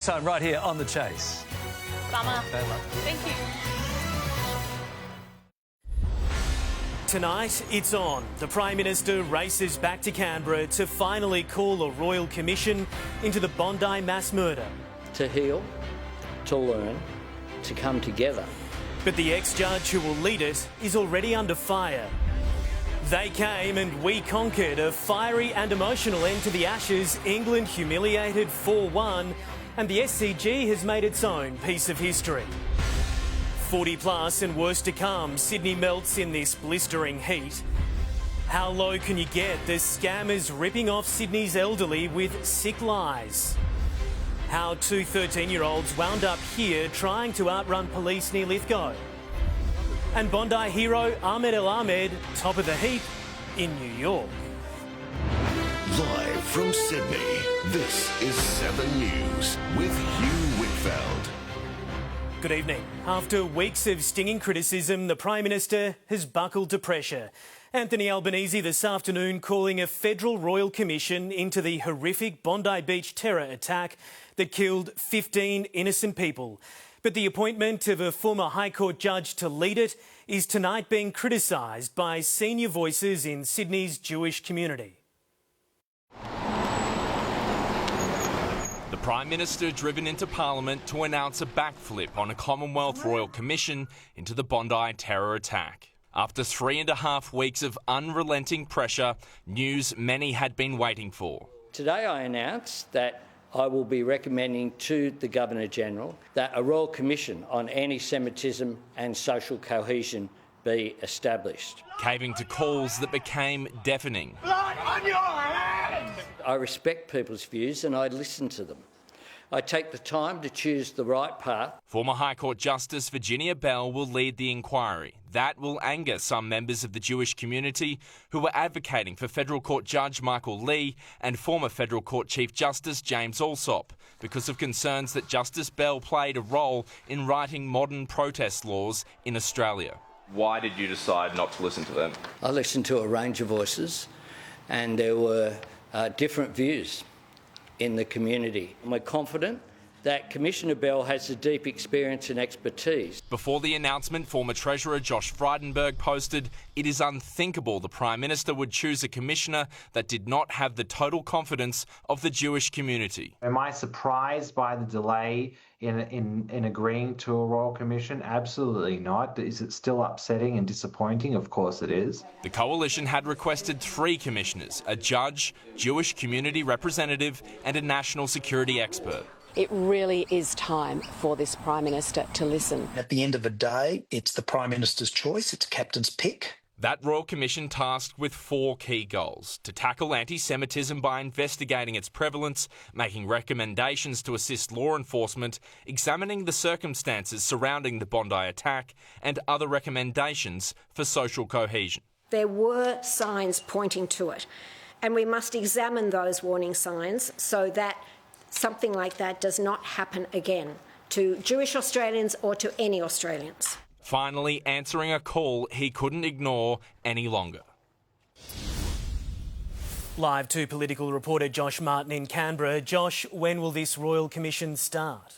Time right here on The Chase. Bummer. Thank you. Tonight, it's on. The Prime Minister races back to Canberra to finally call a royal commission into the Bondi mass murder. To heal, to learn, to come together. But the ex-judge who will lead it is already under fire. They came and we conquered. A fiery and emotional end to the Ashes. England humiliated 4-1. And the SCG has made its own piece of history. 40 plus and worse to come. Sydney melts in this blistering heat. How low can you get? The scammers ripping off Sydney's elderly with sick lies. How two 13-year-olds wound up here trying to outrun police near Lithgow. And Bondi hero Ahmed El Ahmed, top of the heap in New York. Live from Sydney, this is 7 News with Hugh Whitfeld. Good evening. After weeks of stinging criticism, the Prime Minister has buckled to pressure. Anthony Albanese this afternoon calling a federal royal commission into the horrific Bondi Beach terror attack that killed 15 innocent people. But the appointment of a former High Court judge to lead it is tonight being criticised by senior voices in Sydney's Jewish community. The Prime Minister driven into Parliament to announce a backflip on a Commonwealth Royal Commission into the Bondi terror attack. After 3.5 weeks of unrelenting pressure, news many had been waiting for. Today I announce that I will be recommending to the Governor-General that a Royal Commission on Anti-Semitism and Social Cohesion be established. Caving to calls that became deafening. Blood on your hands! I respect people's views and I listen to them. I take the time to choose the right path. Former High Court Justice Virginia Bell will lead the inquiry. That will anger some members of the Jewish community who were advocating for Federal Court Judge Michael Lee and former Federal Court Chief Justice James Alsop because of concerns that Justice Bell played a role in writing modern protest laws in Australia. Why did you decide not to listen to them? I listened to a range of voices and there were different views in the community. We're confident that Commissioner Bell has a deep experience and expertise. Before the announcement, former Treasurer Josh Frydenberg posted, "It is unthinkable the Prime Minister would choose a commissioner that did not have the total confidence of the Jewish community." Am I surprised by the delay in agreeing to a Royal Commission? Absolutely not. Is it still upsetting and disappointing? Of course it is. The Coalition had requested 3 commissioners, a judge, Jewish community representative and a national security expert. It really is time for this Prime Minister to listen. At the end of the day, it's the Prime Minister's choice, it's Captain's pick. That Royal Commission tasked with 4 key goals: to tackle anti-Semitism by investigating its prevalence, making recommendations to assist law enforcement, examining the circumstances surrounding the Bondi attack, and other recommendations for social cohesion. There were signs pointing to it, and we must examine those warning signs so that something like that does not happen again to Jewish Australians or to any Australians. Finally, answering a call he couldn't ignore any longer. Live to political reporter Josh Martin in Canberra. Josh, when will this Royal Commission start?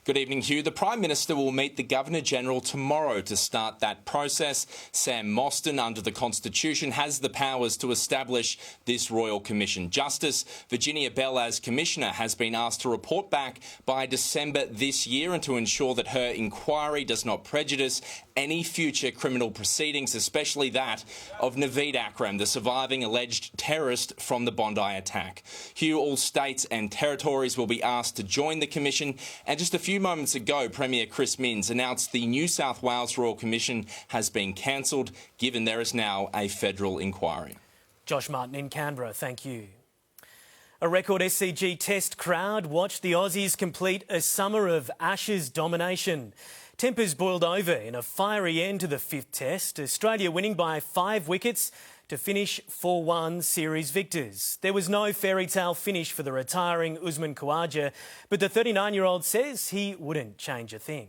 Good evening, Hugh. The Prime Minister will meet the Governor-General tomorrow to start that process. Sam Mostyn, under the Constitution, has the powers to establish this Royal Commission. Justice Virginia Bell, as Commissioner, has been asked to report back by December this year and to ensure that her inquiry does not prejudice any future criminal proceedings, especially that of Naveed Akram, the surviving alleged terrorist from the Bondi attack. Hugh, all states and territories will be asked to join the Commission, and just a few moments ago, Premier Chris Minns announced the New South Wales Royal Commission has been cancelled, given there is now a federal inquiry. Josh Martin in Canberra, thank you. A record SCG Test crowd watched the Aussies complete a summer of Ashes domination. Tempers boiled over in a fiery end to the 5th Test, Australia winning by 5 wickets to finish 4-1 series victors. There was no fairy tale finish for the retiring Usman Khawaja, but the 39-year-old says he wouldn't change a thing.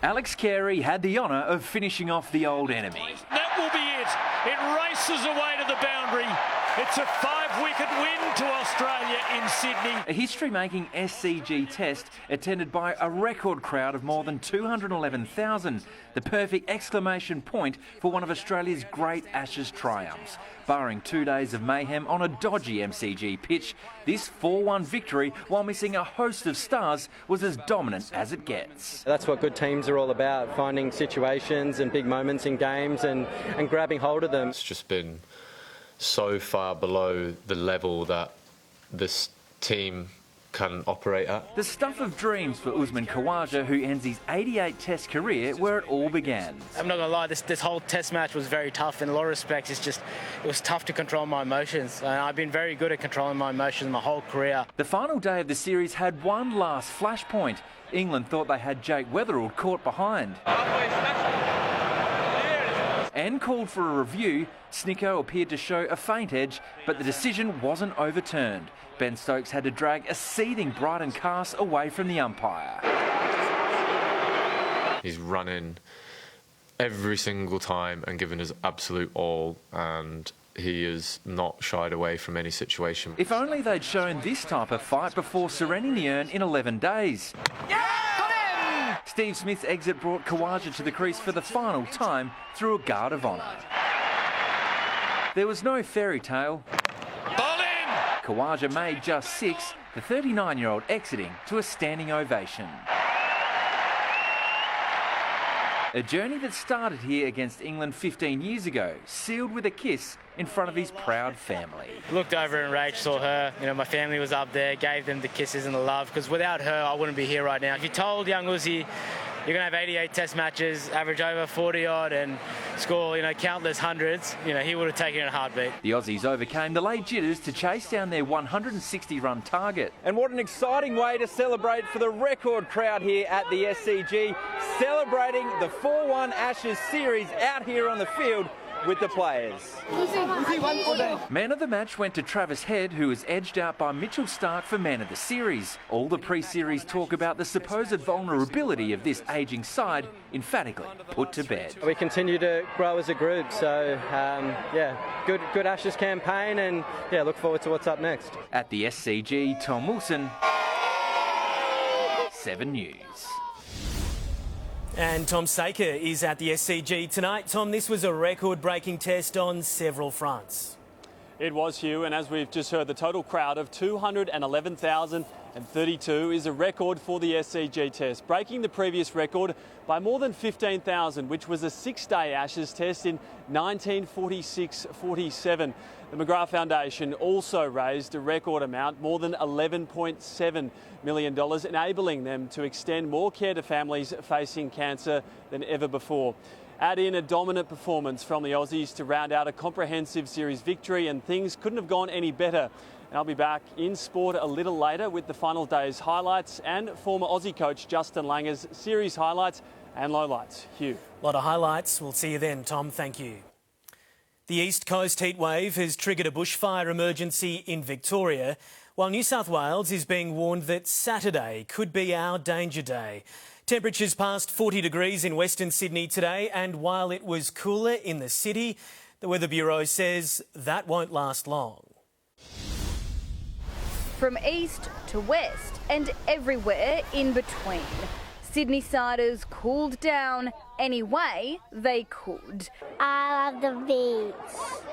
Alex Carey had the honour of finishing off the old enemy. That will be it. It races away to the boundary. It's a 5 5-wicket win to Australia in Sydney. A history-making SCG test attended by a record crowd of more than 211,000. The perfect exclamation point for one of Australia's great Ashes triumphs. Barring 2 days of mayhem on a dodgy MCG pitch, this 4-1 victory, while missing a host of stars, was as dominant as it gets. That's what good teams are all about, finding situations and big moments in games and grabbing hold of them. It's just been so far below the level that this team can operate at. The stuff of dreams for Usman Khawaja, who ends his 88 Test career where it all began. I'm not going to lie, this whole Test match was very tough in a lot of respects. It was tough to control my emotions. I've been very good at controlling my emotions my whole career. The final day of the series had one last flashpoint. England thought they had Jake Weatherald caught behind. And called for a review. Snicko appeared to show a faint edge, but the decision wasn't overturned. Ben Stokes had to drag a seething Brighton cast away from the umpire. He's run in every single time and given his absolute all, and he is not shied away from any situation. If only they'd shown this type of fight before surrendering the urn in 11 days. Yeah! Got him! Steve Smith's exit brought Khawaja to the crease for the final time through a guard of honour. There was no fairy tale. Khawaja made just 6, the 39-year-old exiting to a standing ovation. A journey that started here against England 15 years ago, sealed with a kiss in front of his proud family. Looked over and Rach saw her. You know, my family was up there, gave them the kisses and the love, because without her, I wouldn't be here right now. If you told young Uzi, you're going to have 88 Test matches, average over 40-odd and score, countless hundreds, he would have taken it in a heartbeat. The Aussies overcame the late jitters to chase down their 160-run target. And what an exciting way to celebrate for the record crowd here at the SCG, celebrating the 4-1 Ashes series out here on the field with the players. Man of the match went to Travis Head, who was edged out by Mitchell Starc for man of the series. All the pre-series talk about the supposed vulnerability of this ageing side emphatically put to bed. We continue to grow as a group, so good Ashes campaign, and look forward to what's up next. At the SCG, Tom Wilson, 7 News. And Tom Saker is at the SCG tonight. Tom, this was a record-breaking test on several fronts. It was, Hugh, and as we've just heard, the total crowd of 211,032 is a record for the SCG test, breaking the previous record by more than 15,000, which was a 6-day Ashes test in 1946-47. The McGrath Foundation also raised a record amount, more than $11.7 million, enabling them to extend more care to families facing cancer than ever before. Add in a dominant performance from the Aussies to round out a comprehensive series victory, and things couldn't have gone any better. And I'll be back in sport a little later with the final day's highlights and former Aussie coach Justin Langer's series highlights and lowlights. Hugh. A lot of highlights. We'll see you then, Tom. Thank you. The East Coast heatwave has triggered a bushfire emergency in Victoria, while New South Wales is being warned that Saturday could be our danger day. Temperatures passed 40 degrees in Western Sydney today, and while it was cooler in the city, the Weather Bureau says that won't last long. From east to west and everywhere in between, Sydney siders cooled down any way they could. I love the beach.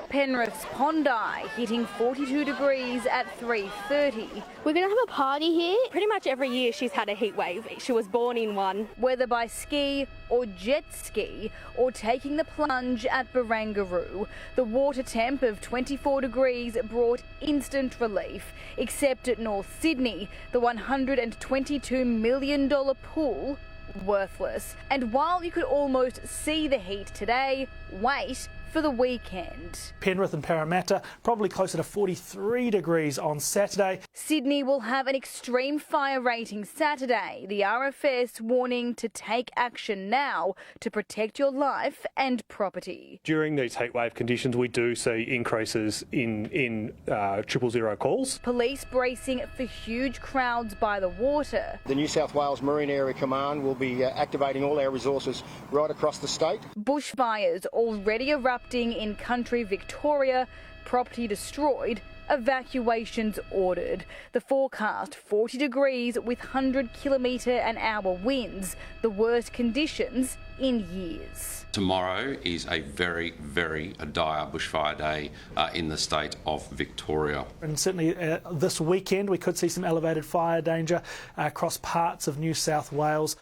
Penrith's Bondi hitting 42 degrees at 3:30. We're going to have a party here. Pretty much every year she's had a heat wave. She was born in one. Whether by ski or jet ski or taking the plunge at Barangaroo, the water temp of 24 degrees brought instant relief, except at North Sydney, the $122 million pool worthless. And while you could almost see the heat today, wait for the weekend. Penrith and Parramatta probably closer to 43 degrees on Saturday. Sydney will have an extreme fire rating Saturday. The RFS warning to take action now to protect your life and property. During these heatwave conditions, we do see increases in 000 calls. Police bracing for huge crowds by the water. The New South Wales Marine Area Command will be activating all our resources right across the state. Bushfires already erupting in country Victoria, property destroyed evacuations ordered. The forecast 40 degrees with 100km/h winds, the worst conditions in years. Tomorrow is a very, very dire bushfire day in the state of Victoria. And certainly this weekend we could see some elevated fire danger across parts of New South Wales.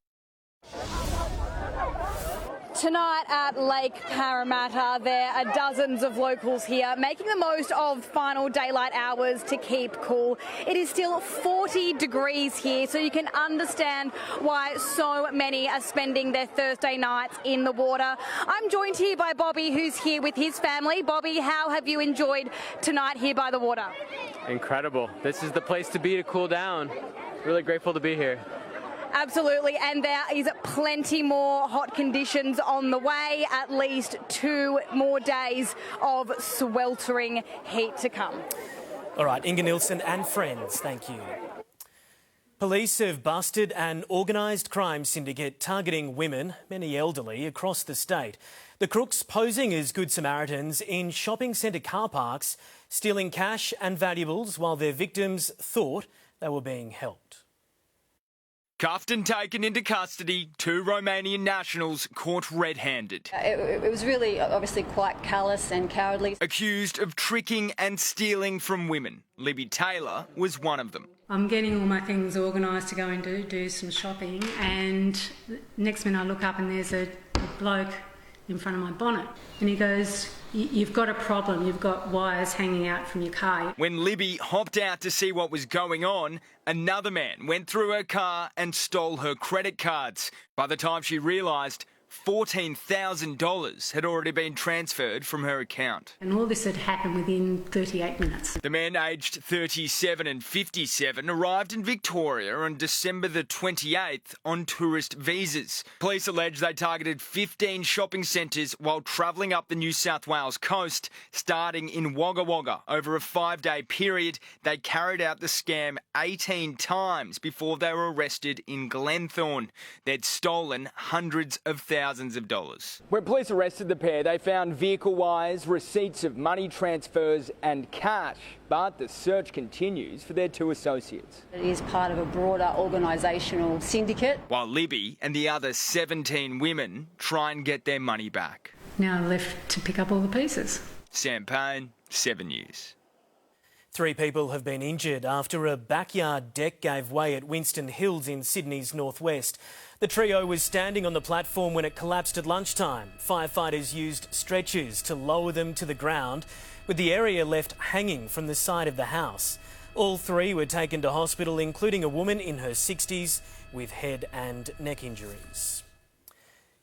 Tonight at Lake Parramatta, there are dozens of locals here making the most of final daylight hours to keep cool. It is still 40 degrees here, so you can understand why so many are spending their Thursday nights in the water. I'm joined here by Bobby, who's here with his family. Bobby, how have you enjoyed tonight here by the water? Incredible. This is the place to be to cool down. Really grateful to be here. Absolutely, and there is plenty more hot conditions on the way, at least 2 more days of sweltering heat to come. All right, Inga Nilsson and friends, thank you. Police have busted an organised crime syndicate targeting women, many elderly, across the state. The crooks posing as Good Samaritans in shopping centre car parks, stealing cash and valuables while their victims thought they were being helped. Cuffed and taken into custody, 2 Romanian nationals caught red-handed. It was really obviously quite callous and cowardly. Accused of tricking and stealing from women. Libby Taylor was one of them. I'm getting all my things organised to go and do some shopping, and next minute I look up and there's a bloke in front of my bonnet, and he goes, "You've got a problem, you've got wires hanging out from your car." When Libby hopped out to see what was going on, another man went through her car and stole her credit cards. By the time she realised, $14,000 had already been transferred from her account. And all this had happened within 38 minutes. The men aged 37 and 57 arrived in Victoria on December the 28th on tourist visas. Police allege they targeted 15 shopping centres while travelling up the New South Wales coast, starting in Wagga Wagga. Over a 5-day period, they carried out the scam 18 times before they were arrested in Glenthorne. They'd stolen hundreds of thousands of dollars. When police arrested the pair, they found vehicle wires, receipts of money transfers and cash. But the search continues for their 2 associates. It is part of a broader organisational syndicate. While Libby and the other 17 women try and get their money back. Now left to pick up all the pieces. Sam Payne, 7 News. 3 people have been injured after a backyard deck gave way at Winston Hills in Sydney's northwest. The trio was standing on the platform when it collapsed at lunchtime. Firefighters used stretchers to lower them to the ground, with the area left hanging from the side of the house. All 3 were taken to hospital, including a woman in her 60s with head and neck injuries.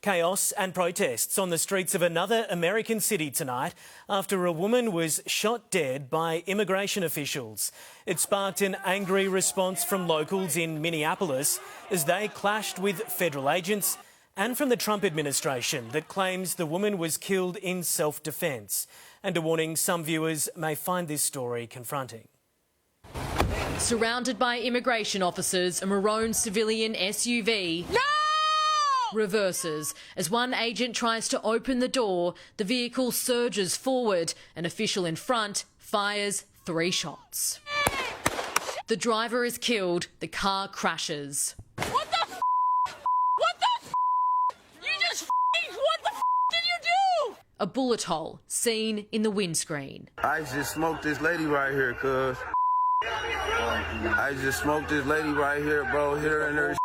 Chaos and protests on the streets of another American city tonight after a woman was shot dead by immigration officials. It sparked an angry response from locals in Minneapolis as they clashed with federal agents, and from the Trump administration that claims the woman was killed in self-defence. And a warning, some viewers may find this story confronting. Surrounded by immigration officers, a maroon civilian SUV reverses. As one agent tries to open the door, the vehicle surges forward. An official in front fires 3 shots. The driver is killed. The car crashes. What the f***? What the f***? You just what the f*** did you do? A bullet hole seen in the windscreen. I just smoked this lady right here, cuz. I just smoked this lady right here, bro. Hit her in her.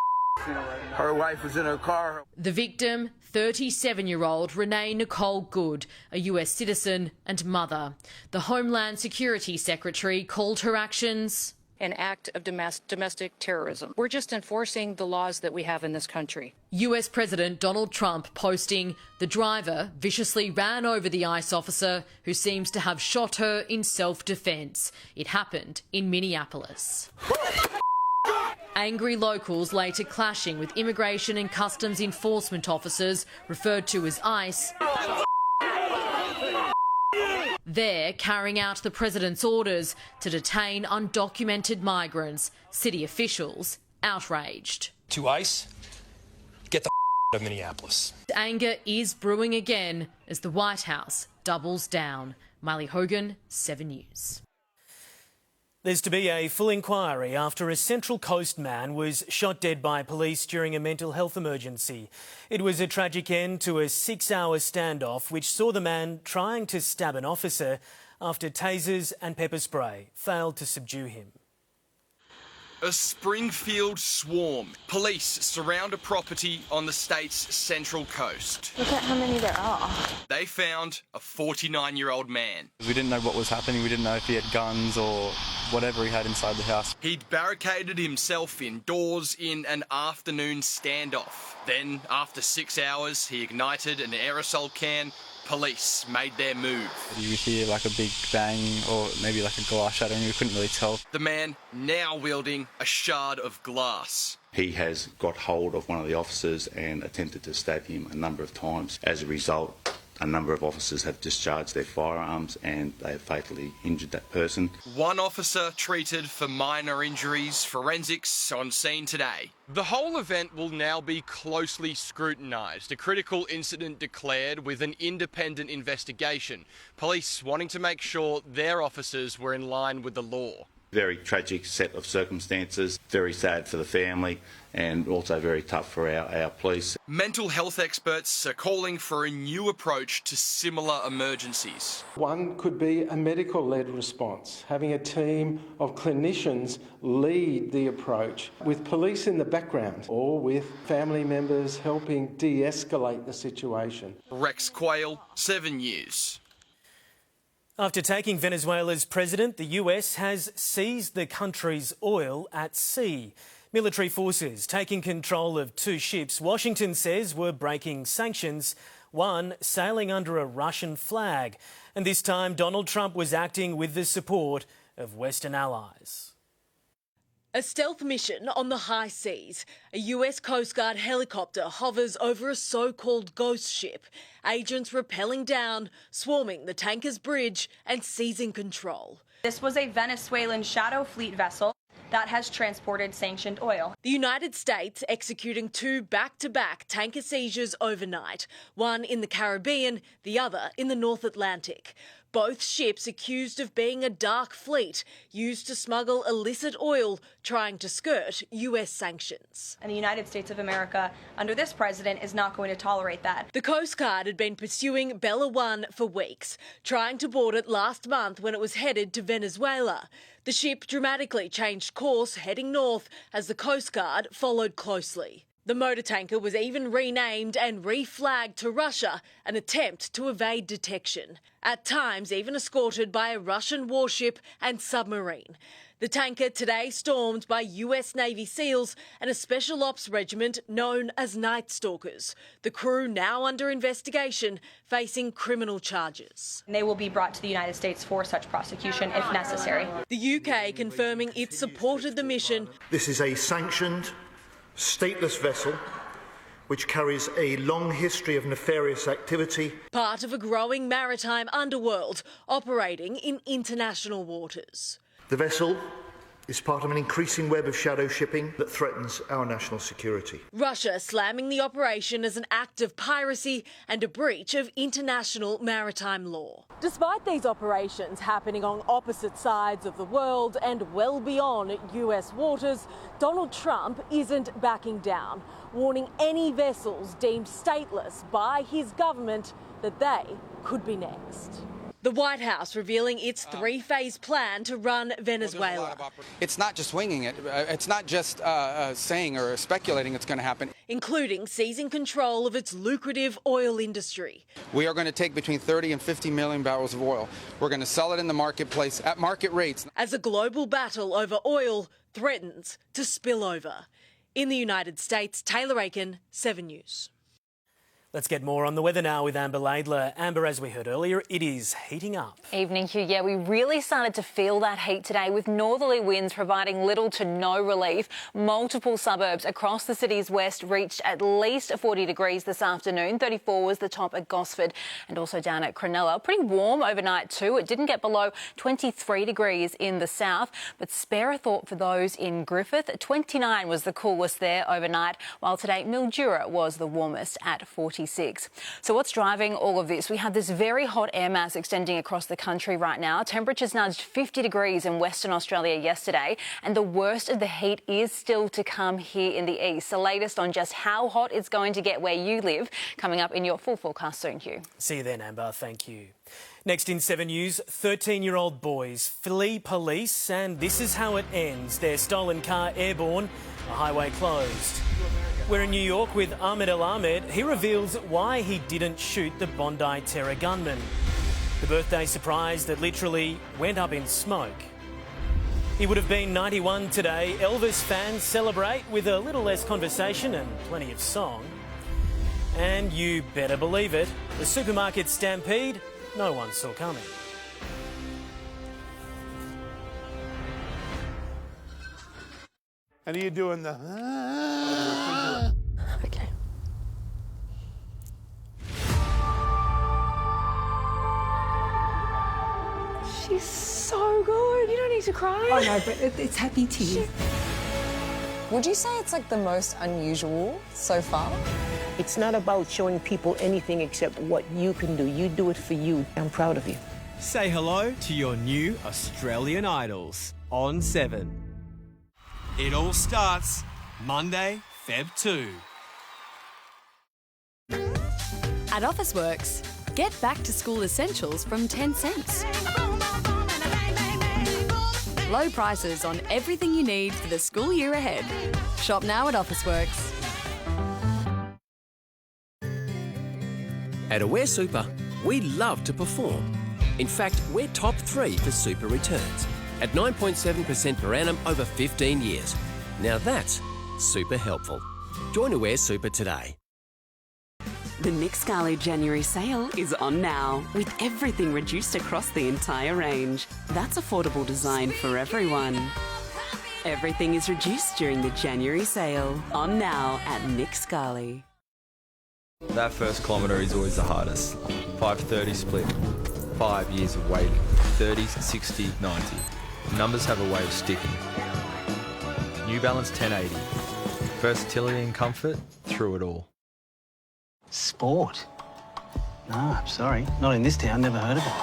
Her wife was in her car. The victim, 37-year-old Renee Nicole Good, a US citizen and mother. The Homeland Security Secretary called her actions an act of domestic terrorism. We're just enforcing the laws that we have in this country. US President Donald Trump posting the driver viciously ran over the ICE officer who seems to have shot her in self-defence. It happened in Minneapolis. Angry locals later clashing with immigration and customs enforcement officers, referred to as ICE, there carrying out the president's orders to detain undocumented migrants. City officials outraged. To ICE, get the out of Minneapolis. Anger is brewing again as the White House doubles down. Miley Hogan, 7 News. There's to be a full inquiry after a Central Coast man was shot dead by police during a mental health emergency. It was a tragic end to a 6-hour standoff which saw the man trying to stab an officer after tasers and pepper spray failed to subdue him. A Springfield swarm. Police surround a property on the state's Central Coast. Look at how many there are. They found a 49-year-old man. We didn't know what was happening. We didn't know if he had guns or whatever he had inside the house. He'd barricaded himself indoors in an afternoon standoff. Then, after 6 hours, he ignited an aerosol can. Police made their move. You hear like a big bang or maybe like a glass shattering. We couldn't really tell. The man now wielding a shard of glass. He has got hold of one of the officers and attempted to stab him a number of times. As a result, a number of officers have discharged their firearms and they have fatally injured that person. One officer treated for minor injuries, forensics on scene today. The whole event will now be closely scrutinised. A critical incident declared with an independent investigation. Police wanting to make sure their officers were in line with the law. Very tragic set of circumstances, very sad for the family and also very tough for our police. Mental health experts are calling for a new approach to similar emergencies. One could be a medical-led response, having a team of clinicians lead the approach with police in the background or with family members helping de-escalate the situation. Rex Quayle, 7 News. After taking Venezuela's president, the US has seized the country's oil at sea. Military forces taking control of 2 ships Washington says were breaking sanctions, one sailing under a Russian flag. And this time Donald Trump was acting with the support of Western allies. A stealth mission on the high seas. A US Coast Guard helicopter hovers over a so-called ghost ship. Agents rappelling down, swarming the tanker's bridge and seizing control. This was a Venezuelan shadow fleet vessel that has transported sanctioned oil. The United States executing 2 back-to-back tanker seizures overnight, one in the Caribbean, the other in the North Atlantic. Both ships accused of being a dark fleet used to smuggle illicit oil, trying to skirt US sanctions. And the United States of America, under this president, is not going to tolerate that. The Coast Guard had been pursuing Bella 1 for weeks, trying to board it last month when it was headed to Venezuela. The ship dramatically changed course, heading north, as the Coast Guard followed closely. The motor tanker was even renamed and reflagged to Russia, an attempt to evade detection. At times even escorted by a Russian warship and submarine. The tanker today stormed by US Navy SEALs and a special ops regiment known as Night Stalkers. The crew now under investigation, facing criminal charges. They will be brought to the United States for such prosecution if necessary. The UK confirming it supported the mission. This is a sanctioned, stateless vessel which carries a long history of nefarious activity. Part of a growing maritime underworld operating in international waters. The vessel is part of an increasing web of shadow shipping that threatens our national security. Russia slamming the operation as an act of piracy and a breach of international maritime law. Despite these operations happening on opposite sides of the world and well beyond US waters, Donald Trump isn't backing down, warning any vessels deemed stateless by his government that they could be next. The White House revealing its 3-phase plan to run Venezuela. It's not just winging it. It's not just saying or speculating it's going to happen. Including seizing control of its lucrative oil industry. We are going to take between 30 and 50 million barrels of oil. We're going to sell it in the marketplace at market rates. As a global battle over oil threatens to spill over. In the United States, Taylor Aiken, 7 News. Let's get more on the weather now with Amber Laidler. Amber, as we heard earlier, it is heating up. Evening, Hugh. Yeah, we really started to feel that heat today with northerly winds providing little to no relief. Multiple suburbs across the city's west reached at least 40 degrees this afternoon. 34 was the top at Gosford and also down at Cronulla. Pretty warm overnight too. It didn't get below 23 degrees in the south, but spare a thought for those in Griffith. 29 was the coolest there overnight, while today Mildura was the warmest at 40. 46. So what's driving all of this? We have this very hot air mass extending across the country right now. Temperatures nudged 50 degrees in Western Australia yesterday, and the worst of the heat is still to come here in the east. The latest on just how hot it's going to get where you live, coming up in your full forecast soon, Hugh. See you then, Amber. Thank you. Next in 7 News, 13-year-old boys flee police, and this is how it ends. Their stolen car airborne, a highway closed. We're in New York with Ahmed El Ahmed. He reveals why he didn't shoot the Bondi terror gunman. The birthday surprise that literally went up in smoke. He would have been 91 today. Elvis fans celebrate with a little less conversation and plenty of song. And you better believe it, the supermarket stampede no one saw coming. And are you doing the... Okay. She's so good. You don't need to cry. I know, but it's happy tears. Would you say it's like the most unusual so far? It's not about showing people anything except what you can do. You do it for you. I'm proud of you. Say hello to your new Australian Idols on 7. It all starts Monday, Feb 2. At Officeworks, get back to school essentials from 10 cents. Low prices on everything you need for the school year ahead. Shop now at Officeworks. At Aware Super, we love to perform. In fact, we're top 3 for super returns at 9.7% per annum over 15 years. Now that's super helpful. Join Aware Super today. The Nick Scali January sale is on now, with everything reduced across the entire range. That's affordable design for everyone. Everything is reduced during the January sale. On now at Nick Scali. That first kilometre is always the hardest. 5:30 split. 5 years of waiting. 30, 60, 90. Numbers have a way of sticking. New Balance 1080. Versatility and comfort through it all. Sport? No, I'm sorry. Not in this town. Never heard of it.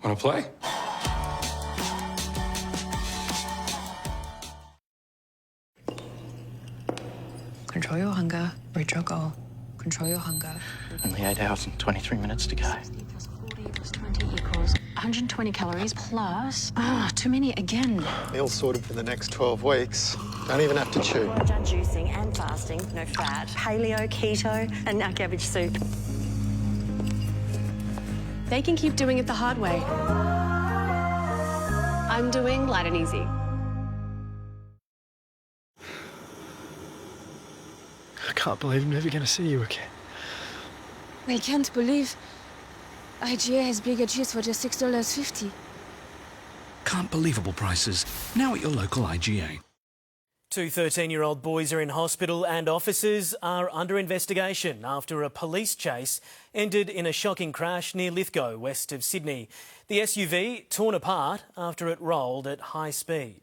Want to play? Control your hunger, reach your goal. Control your hunger. Only 8 hours and 23 minutes to go. 40 plus 20 equals 120 calories plus... too many again. Meal sorted for the next 12 weeks. Don't even have to chew. I've done juicing and fasting, no fat, paleo, keto, and now cabbage soup. They can keep doing it the hard way. I'm doing light and easy. I can't believe I'm never going to see you again. I can't believe IGA has bigger cheese for just $6.50. Can't believable prices. Now at your local IGA. 2 13-year-old boys are in hospital and officers are under investigation after a police chase ended in a shocking crash near Lithgow, west of Sydney. The SUV torn apart after it rolled at high speed.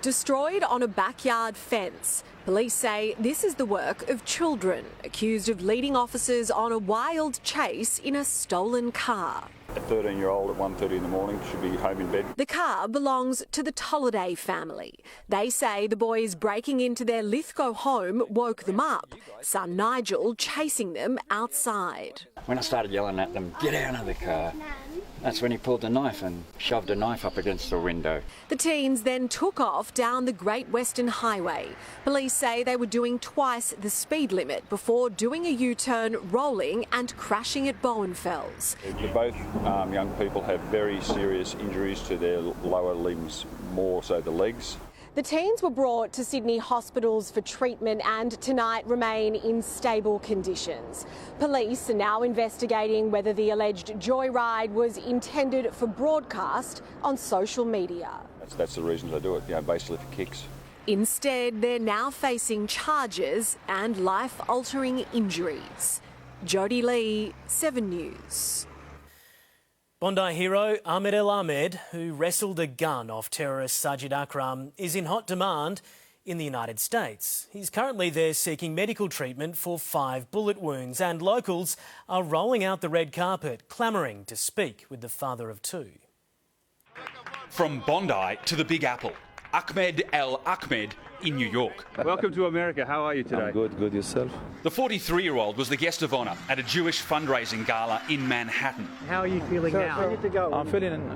Destroyed on a backyard fence. Police say this is the work of children accused of leading officers on a wild chase in a stolen car. A 13-year-old at 1:30 in the morning should be home in bed. The car belongs to the Tolliday family. They say the boys breaking into their Lithgow home woke them up, son Nigel chasing them outside. When I started yelling at them, get out of the car, that's when he pulled the knife and shoved a knife up against the window. The teens then took off down the Great Western Highway. Police say they were doing twice the speed limit before doing a U-turn, rolling and crashing at Bowenfells. Both young people have very serious injuries to their lower limbs, more so the legs. The teens were brought to Sydney hospitals for treatment and tonight remain in stable conditions. Police are now investigating whether the alleged joyride was intended for broadcast on social media. That's the reason they do it, basically for kicks. Instead, they're now facing charges and life-altering injuries. Jodie Lee, 7 News. Bondi hero Ahmed El Ahmed, who wrestled a gun off terrorist Sajid Akram, is in hot demand in the United States. He's currently there seeking medical treatment for 5 bullet wounds, and locals are rolling out the red carpet, clamouring to speak with the father of 2. From Bondi to the Big Apple, Ahmed El Ahmed in New York. Welcome to America. How are you today? I'm good. Good yourself? The 43-year-old was the guest of honour at a Jewish fundraising gala in Manhattan. How are you feeling now? I'm feeling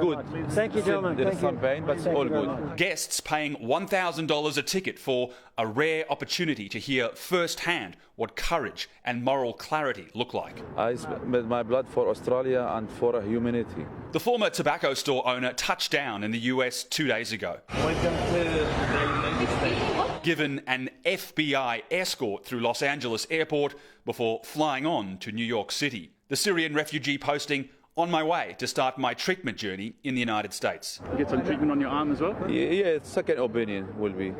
good. Thank you, gentlemen. There's some pain, but it's all good. Guests paying $1,000 a ticket for a rare opportunity to hear firsthand what courage and moral clarity look like. I spent my blood for Australia and for humanity. The former tobacco store owner touched down in the US 2 days ago. Welcome to the United States. Given an FBI escort through Los Angeles airport before flying on to New York City. The Syrian refugee posting, "On my way to start my treatment journey in the United States." You get some treatment on your arm as well? Yeah, second opinion will be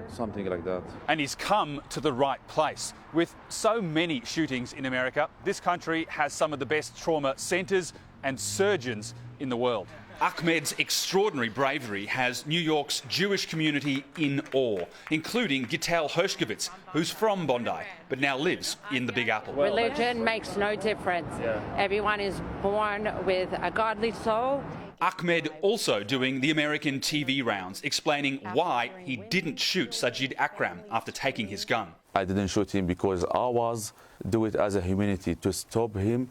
something like that. And he's come to the right place. With so many shootings in America, this country has some of the best trauma centres and surgeons in the world. Ahmed's extraordinary bravery has New York's Jewish community in awe, including Gittel Hershkovitz, who's from Bondi, but now lives in the Big Apple. Religion makes no difference. Everyone is born with a godly soul. Ahmed also doing the American TV rounds, explaining why he didn't shoot Sajid Akram after taking his gun. I didn't shoot him because I was do it as a humanity to stop him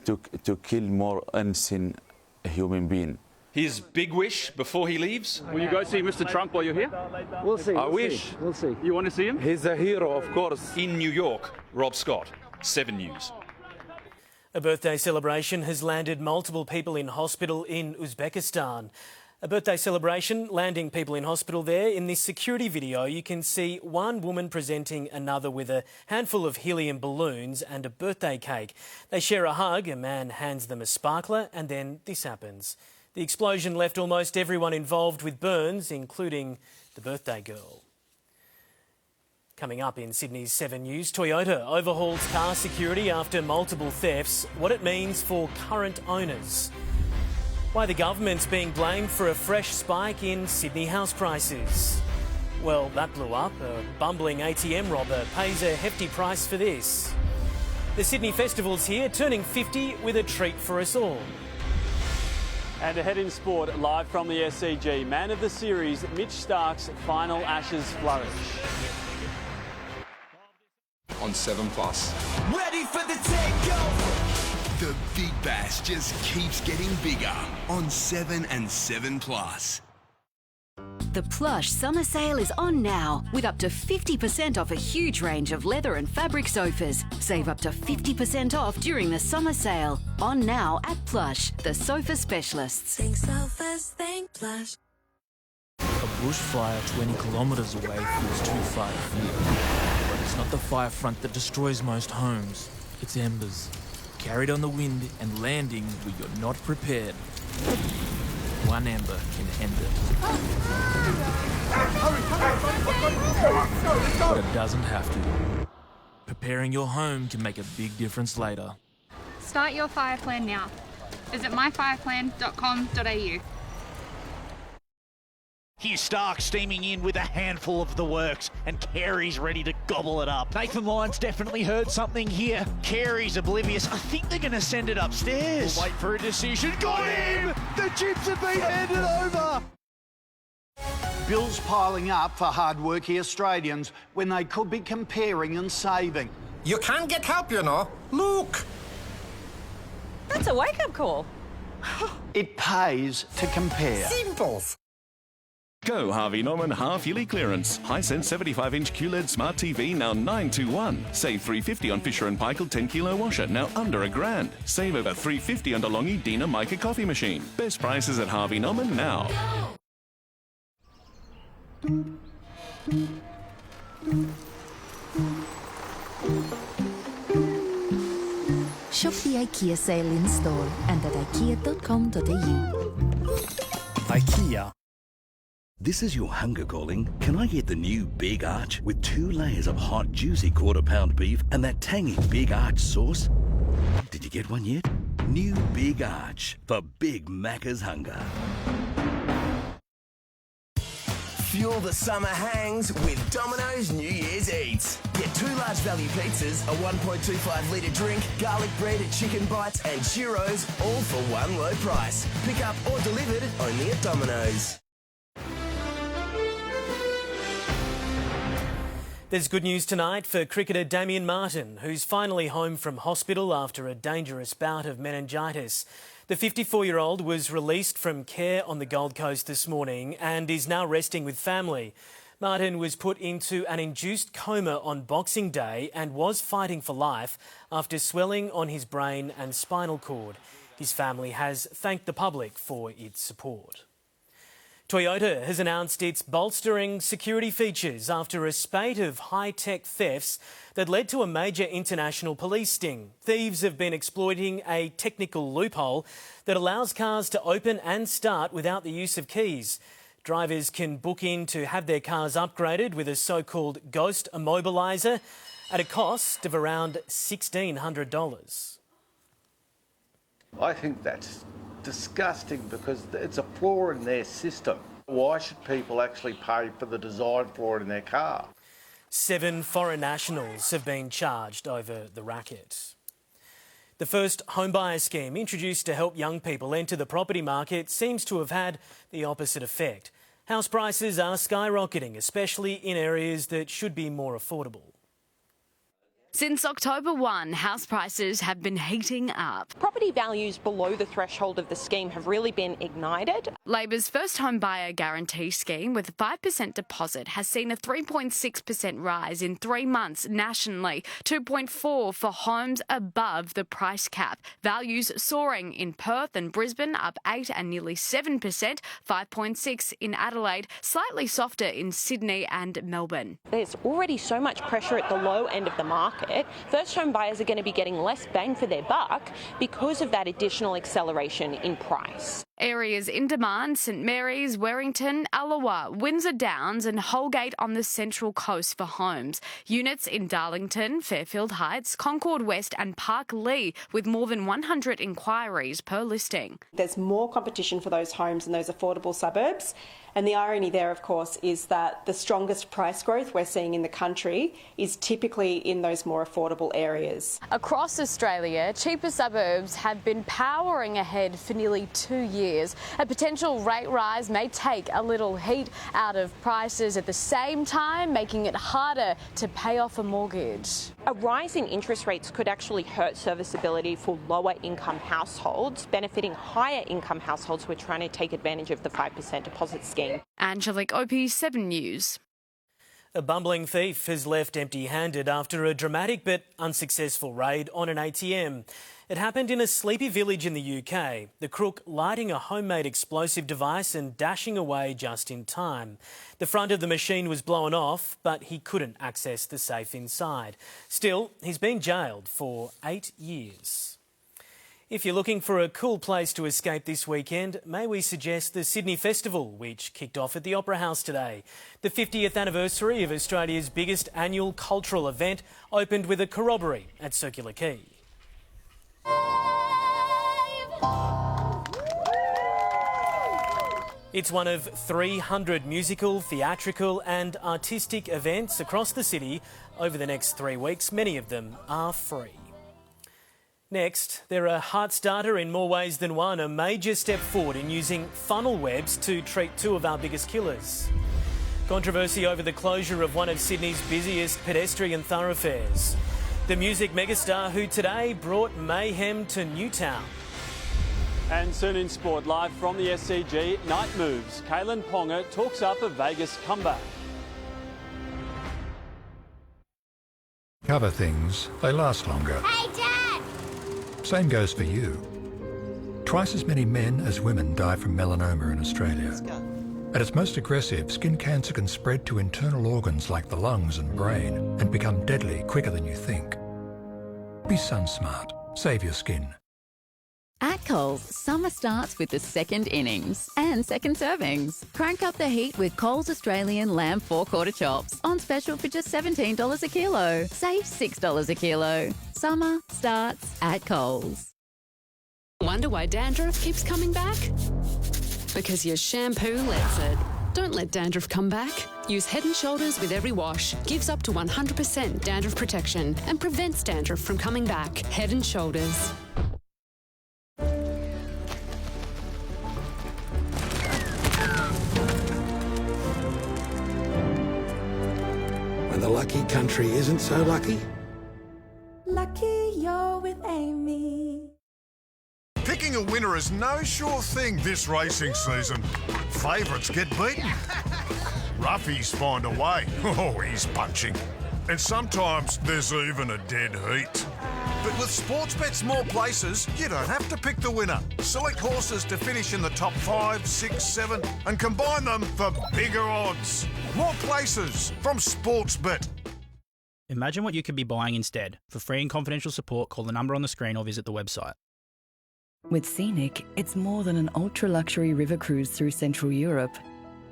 to kill more innocent human being. His big wish before he leaves? Will you go see Mr. Trump while you're here? We'll see. I wish. We'll see. You want to see him? He's a hero, of course. In New York, Rob Scott, 7 News. A birthday celebration has landed multiple people in hospital in Uzbekistan. A birthday celebration landing people in hospital there. In this security video, you can see one woman presenting another with a handful of helium balloons and a birthday cake. They share a hug, a man hands them a sparkler, and then this happens. The explosion left almost everyone involved with burns, including the birthday girl. Coming up in Sydney's 7 News, Toyota overhauls car security after multiple thefts, what it means for current owners. Why the government's being blamed for a fresh spike in Sydney house prices. Well, that blew up. A bumbling ATM robber pays a hefty price for this. The Sydney Festival's here, turning 50 with a treat for us all. And ahead in sport, live from the SCG, man of the series, Mitch Stark's final Ashes flourish. On 7+. Ready for the takeover! The Big Bash just keeps getting bigger on 7 and 7+. The Plush summer sale is on now with up to 50% off a huge range of leather and fabric sofas. Save up to 50% off during the summer sale. On now at Plush, the sofa specialists. Think sofas, think Plush. A bushfire 20 kilometres away feels too far to fear. But it's not the fire front that destroys most homes. It's embers. Carried on the wind and landing where you're not prepared. One ember can end it. But it doesn't have to. Preparing your home can make a big difference later. Start your fire plan now. Visit myfireplan.com.au. Hugh Stark steaming in with a handful of the works, and Carey's ready to gobble it up. Nathan Lyon's definitely heard something here. Carey's oblivious. I think they're going to send it upstairs. We'll wait for a decision. Got him! The chips have been handed over! Bills piling up for hard-working Australians when they could be comparing and saving. You can't get help, you know. Look! That's a wake-up call. It pays to compare. Simple. Go Harvey Norman half-yearly clearance. Hisense 75-inch QLED smart TV now $921. Save $350 on Fisher & Paykel 10-kilo washer, now under $1,000. Save over $350 on DeLonghi Dina Mica coffee machine. Best prices at Harvey Norman now. Shop the IKEA sale in store and at ikea.com.au. IKEA. This is your hunger calling. Can I get the new Big Arch with 2 layers of hot, juicy quarter-pound beef and that tangy Big Arch sauce? Did you get one yet? New Big Arch for Big Macca's hunger. Fuel the summer hangs with Domino's New Year's Eats. Get 2 large value pizzas, a 1.25 litre drink, garlic bread, chicken bites and churros, all for one low price. Pick up or delivered only at Domino's. There's good news tonight for cricketer Damien Martyn, who's finally home from hospital after a dangerous bout of meningitis. The 54-year-old was released from care on the Gold Coast this morning and is now resting with family. Martyn was put into an induced coma on Boxing Day and was fighting for life after swelling on his brain and spinal cord. His family has thanked the public for its support. Toyota has announced it's bolstering security features after a spate of high-tech thefts that led to a major international police sting. Thieves have been exploiting a technical loophole that allows cars to open and start without the use of keys. Drivers can book in to have their cars upgraded with a so-called ghost immobiliser at a cost of around $1,600. I think that's disgusting because it's a flaw in their system. Why should people actually pay for the design flaw in their car? 7 foreign nationals have been charged over the racket. The first homebuyer scheme introduced to help young people enter the property market seems to have had the opposite effect. House prices are skyrocketing, especially in areas that should be more affordable. Since October 1, house prices have been heating up. Property values below the threshold of the scheme have really been ignited. Labor's first home buyer guarantee scheme with a 5% deposit has seen a 3.6% rise in 3 months nationally, 2.4% for homes above the price cap. Values soaring in Perth and Brisbane, up 8% and nearly 7%, 5.6% in Adelaide, slightly softer in Sydney and Melbourne. There's already so much pressure at the low end of the market. First home buyers are going to be getting less bang for their buck because of that additional acceleration in price. Areas in demand: St Mary's, Werrington, Allawa, Windsor Downs and Holgate on the Central Coast for homes. Units in Darlington, Fairfield Heights, Concord West and Park Lee, with more than 100 inquiries per listing. There's more competition for those homes in those affordable suburbs. And the irony there, of course, is that the strongest price growth we're seeing in the country is typically in those more affordable areas. Across Australia, cheaper suburbs have been powering ahead for nearly 2 years. A potential rate rise may take a little heat out of prices at the same time, making it harder to pay off a mortgage. A rise in interest rates could actually hurt serviceability for lower income households, benefiting higher income households who are trying to take advantage of the 5% deposit scheme. Angelique Opie, 7 News. A bumbling thief has left empty-handed after a dramatic but unsuccessful raid on an ATM. It happened in a sleepy village in the UK, the crook lighting a homemade explosive device and dashing away just in time. The front of the machine was blown off, but he couldn't access the safe inside. Still, he's been jailed for 8 years. If you're looking for a cool place to escape this weekend, may we suggest the Sydney Festival, which kicked off at the Opera House today. The 50th anniversary of Australia's biggest annual cultural event opened with a corroboree at Circular Quay. It's one of 300 musical, theatrical and artistic events across the city over the next 3 weeks. Many of them are free. Next, they're a heart-starter in more ways than one, a major step forward in using funnel webs to treat 2 of our biggest killers. Controversy over the closure of one of Sydney's busiest pedestrian thoroughfares. The music megastar who today brought mayhem to Newtown. And soon in sport, live from the SCG, night moves. Kalen Ponga talks up a Vegas comeback. Cover things, they last longer. Hey, Dad! Same goes for you. Twice as many men as women die from melanoma in Australia. At its most aggressive, skin cancer can spread to internal organs like the lungs and brain and become deadly quicker than you think. Be sun smart. Save your skin. At Coles, summer starts with the second innings and second servings. Crank up the heat with Coles Australian Lamb 4-quarter chops on special for just $17 a kilo. Save $6 a kilo. Summer starts at Coles. Wonder why dandruff keeps coming back? Because your shampoo lets it. Don't let dandruff come back. Use Head & Shoulders with every wash. Gives up to 100% dandruff protection and prevents dandruff from coming back. Head & Shoulders. When the lucky country isn't so lucky. Lucky you're with Amy. Picking a winner is no sure thing this racing season. Favourites get beaten. Roughies find a way. Oh, he's punching. And sometimes there's even a dead heat. But with Sportsbet's more places, you don't have to pick the winner. Select horses to finish in the top 5, 6, 7 and combine them for bigger odds. More places from Sportsbet. Imagine what you could be buying instead. For free and confidential support, call the number on the screen or visit the website. With Scenic, it's more than an ultra-luxury river cruise through Central Europe.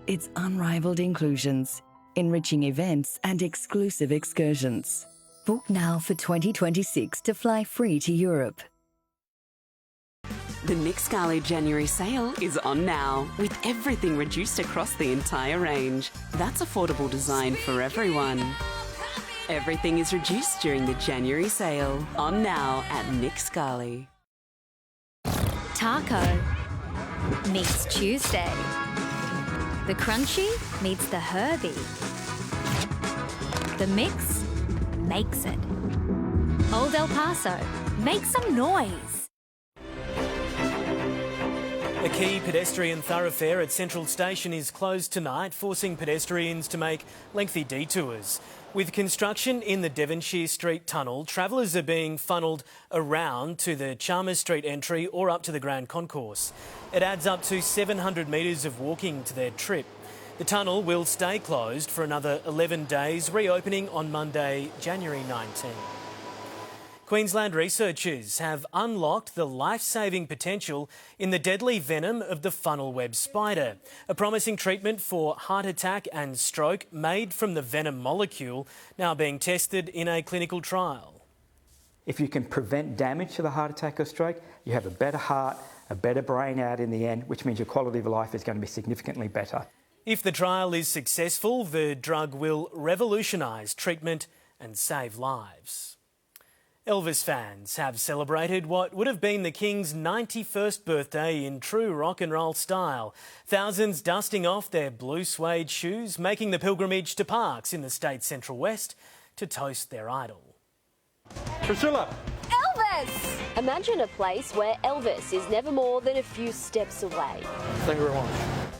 It's unrivaled inclusions, enriching events and exclusive excursions. Book now for 2026 to fly free to Europe. The Nick Scali January sale is on now, with everything reduced across the entire range. That's affordable design for everyone. Everything is reduced during the January sale. On now at Nick Scali. Taco meets Tuesday. The crunchy meets the herby. The mix makes it. Old El Paso, make some noise. A key pedestrian thoroughfare at Central Station is closed tonight, forcing pedestrians to make lengthy detours. With construction in the Devonshire Street tunnel, travellers are being funnelled around to the Chalmers Street entry or up to the Grand Concourse. It adds up to 700 metres of walking to their trip. The tunnel will stay closed for another 11 days, reopening on Monday, January 19. Queensland researchers have unlocked the life-saving potential in the deadly venom of the funnel web spider, a promising treatment for heart attack and stroke made from the venom molecule, now being tested in a clinical trial. If you can prevent damage to the heart attack or stroke, you have a better heart, a better brain out in the end, which means your quality of life is going to be significantly better. If the trial is successful, the drug will revolutionise treatment and save lives. Elvis fans have celebrated what would have been the King's 91st birthday in true rock and roll style. Thousands dusting off their blue suede shoes, making the pilgrimage to parks in the state's Central West to toast their idol. Priscilla! Elvis! Imagine a place where Elvis is never more than a few steps away. Thank you very much.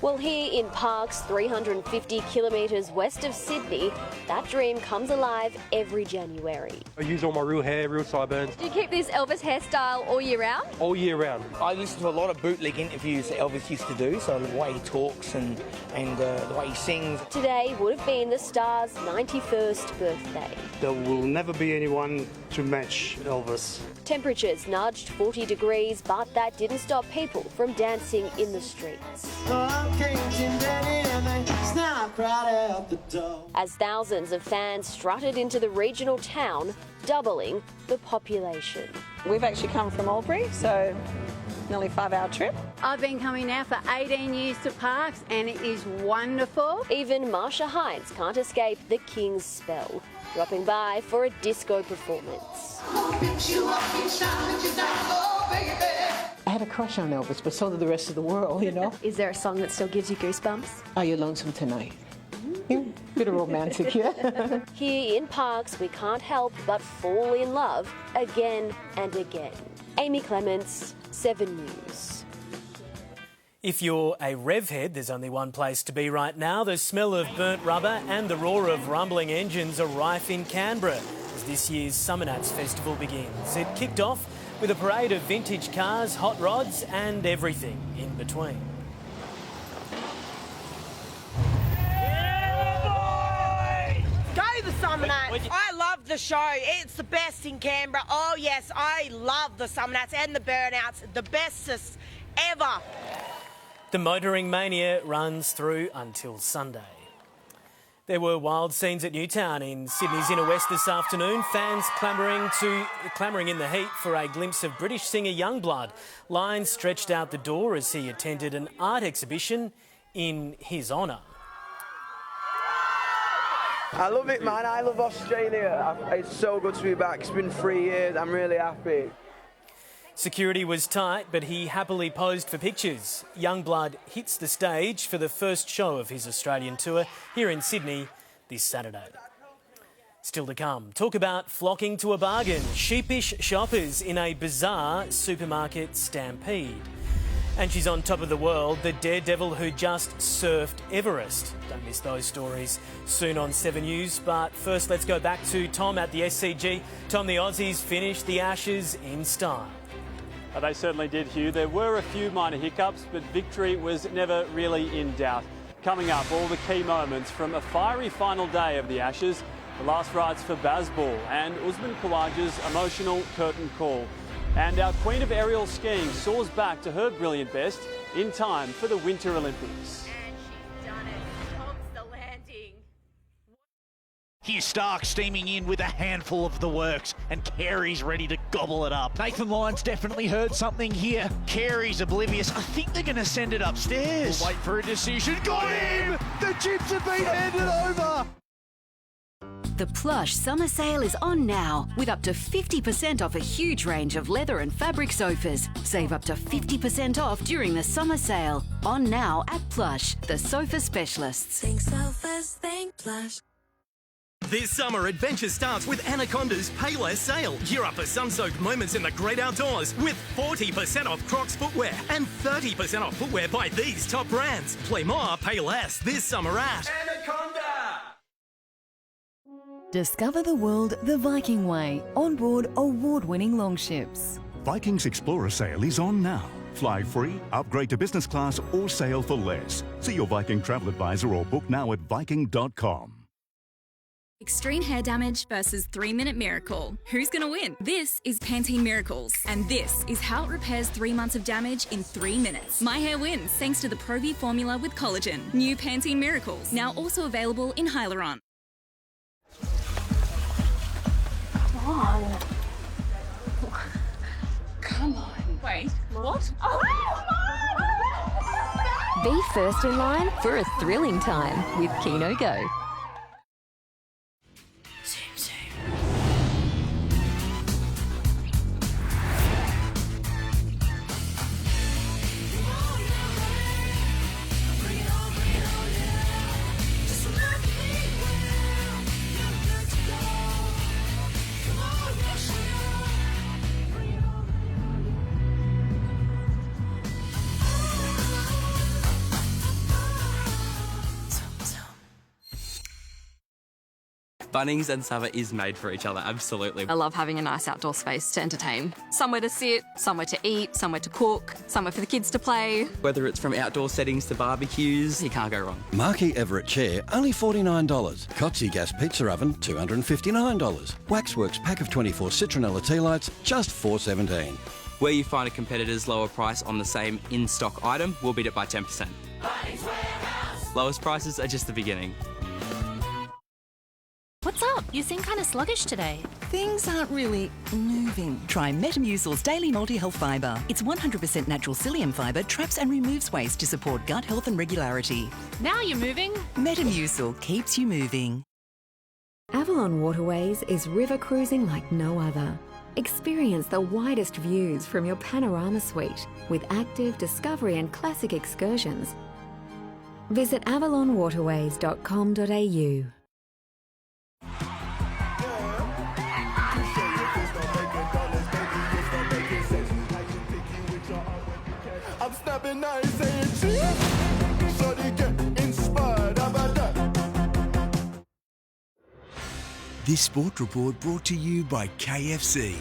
Well, here in Parks, 350 kilometres west of Sydney, that dream comes alive every January. I use all my real hair, real sideburns. Do you keep this Elvis hairstyle all year round? All year round. I listen to a lot of bootleg interviews that Elvis used to do, so the way he talks and the way he sings. Today would have been the star's 91st birthday. There will never be anyone to match Elvis. Temperatures nudged 40 degrees, but that didn't stop people from dancing in the streets. As thousands of fans strutted into the regional town, doubling the population. We've actually come from Albury, so nearly 5-hour trip. I've been coming now for 18 years to Parks and it is wonderful. Even Marsha Hines can't escape the King's spell, dropping by for a disco performance. I had a crush on Elvis, but so did the rest of the world, you know. Is there a song that still gives you goosebumps? Are You Lonesome Tonight? Bit of romantic, yeah. Here in Parks, we can't help but fall in love again and again. Amy Clements, 7 News. If you're a rev head, there's only one place to be right now. The smell of burnt rubber and the roar of rumbling engines are rife in Canberra as this year's Summernats festival begins. It kicked off with a parade of vintage cars, hot rods and everything in between. Go the Summernats. I love the show. It's the best in Canberra. Oh yes, I love the Summernats and the burnouts. The bestest ever. The motoring mania runs through until Sunday. There were wild scenes at Newtown in Sydney's inner west this afternoon. Fans clamouring in the heat for a glimpse of British singer Yungblud. Lines stretched out the door as he attended an art exhibition in his honour. I love it, man. I love Australia. It's so good to be back. It's been 3 years. I'm really happy. Security was tight, but he happily posed for pictures. Yungblud hits the stage for the first show of his Australian tour here in Sydney this Saturday. Still to come, talk about flocking to a bargain, sheepish shoppers in a bizarre supermarket stampede. And she's on top of the world, the daredevil who just surfed Everest. Don't miss those stories soon on 7 News. But first, let's go back to Tom at the SCG. Tom, the Aussies finished the Ashes in style. They certainly did, Hugh. There were a few minor hiccups, but victory was never really in doubt. Coming up, all the key moments from a fiery final day of the Ashes, the last rites for Bazball and Usman Khawaja's emotional curtain call. And our Queen of Aerial Skiing soars back to her brilliant best in time for the Winter Olympics. Hugh Stark steaming in with a handful of the works, and Carey's ready to gobble it up. Nathan Lyon's definitely heard something here. Carey's oblivious. I think they're going to send it upstairs. We'll wait for a decision. Got him! The chips have been handed over. The Plush summer sale is on now, with up to 50% off a huge range of leather and fabric sofas. Save up to 50% off during the summer sale. On now at Plush, the sofa specialists. Think sofas, think Plush. This summer, adventure starts with Anaconda's Pay Less sale. Gear up for sun-soaked moments in the great outdoors with 40% off Crocs footwear and 30% off footwear by these top brands. Play more, pay less this summer at Anaconda! Discover the world the Viking way on board award-winning longships. Viking's Explorer sale is on now. Fly free, upgrade to business class or sail for less. See your Viking travel advisor or book now at viking.com. Extreme hair damage versus 3-minute miracle. Who's going to win? This is Pantene Miracles, and this is how it repairs 3 months of damage in 3 minutes. My hair wins thanks to the Pro-V formula with collagen. New Pantene Miracles, now also available in Hyaluron. Come on. Come on. Wait, what? Be first in line for a thrilling time with Keno Go. Bunnings and Summer is made for each other, absolutely. I love having a nice outdoor space to entertain. Somewhere to sit, somewhere to eat, somewhere to cook, somewhere for the kids to play. Whether it's from outdoor settings to barbecues, you can't go wrong. Marquee Everett chair, only $49. Kotze gas pizza oven, $259. Waxworks pack of 24 citronella tea lights, just $4.17. Where you find a competitor's lower price on the same in-stock item, we'll beat it by 10%. Lowest prices are just the beginning. What's up? You seem kind of sluggish today. Things aren't really moving. Try Metamucil's Daily Multi-Health Fibre. Its 100% natural psyllium fibre traps and removes waste to support gut health and regularity. Now you're moving. Metamucil keeps you moving. Avalon Waterways is river cruising like no other. Experience the widest views from your panorama suite with active discovery and classic excursions. Visit avalonwaterways.com.au. I'm snapping now saying cheese, so they get inspired about that. This Sport Report brought to you by KFC.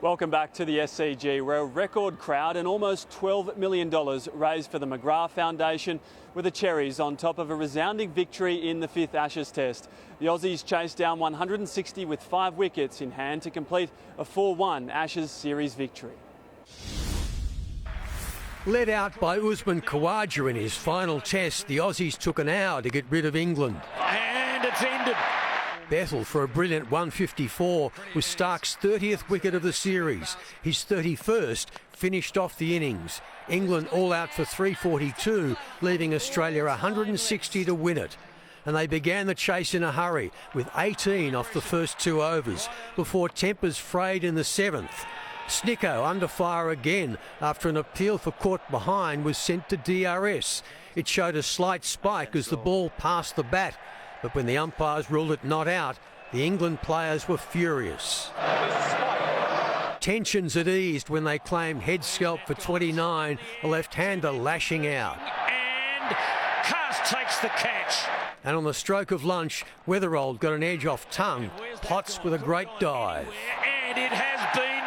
Welcome back to the SCG, where a record crowd and almost $12 million raised for the McGrath Foundation with the Cherries on top of a resounding victory in the 5th Ashes Test. The Aussies chased down 160 with 5 wickets in hand to complete a 4-1 Ashes series victory. Led out by Usman Khawaja in his final test, the Aussies took an hour to get rid of England. And it's ended. Bethel for a brilliant 154 was Stark's 30th wicket of the series. His 31st finished off the innings. England all out for 342, leaving Australia 160 to win it. And they began the chase in a hurry, with 18 off the first 2 overs, before tempers frayed in the 7th. Snicko under fire again after an appeal for caught behind was sent to DRS. It showed a slight spike as the ball passed the bat, but when the umpires ruled it not out, the England players were furious. Tensions had eased when they claimed head scalp for 29, a left-hander lashing out. And Cast takes the catch. And on the stroke of lunch, Weatherold got an edge off tongue, Potts with a great dive. And it has been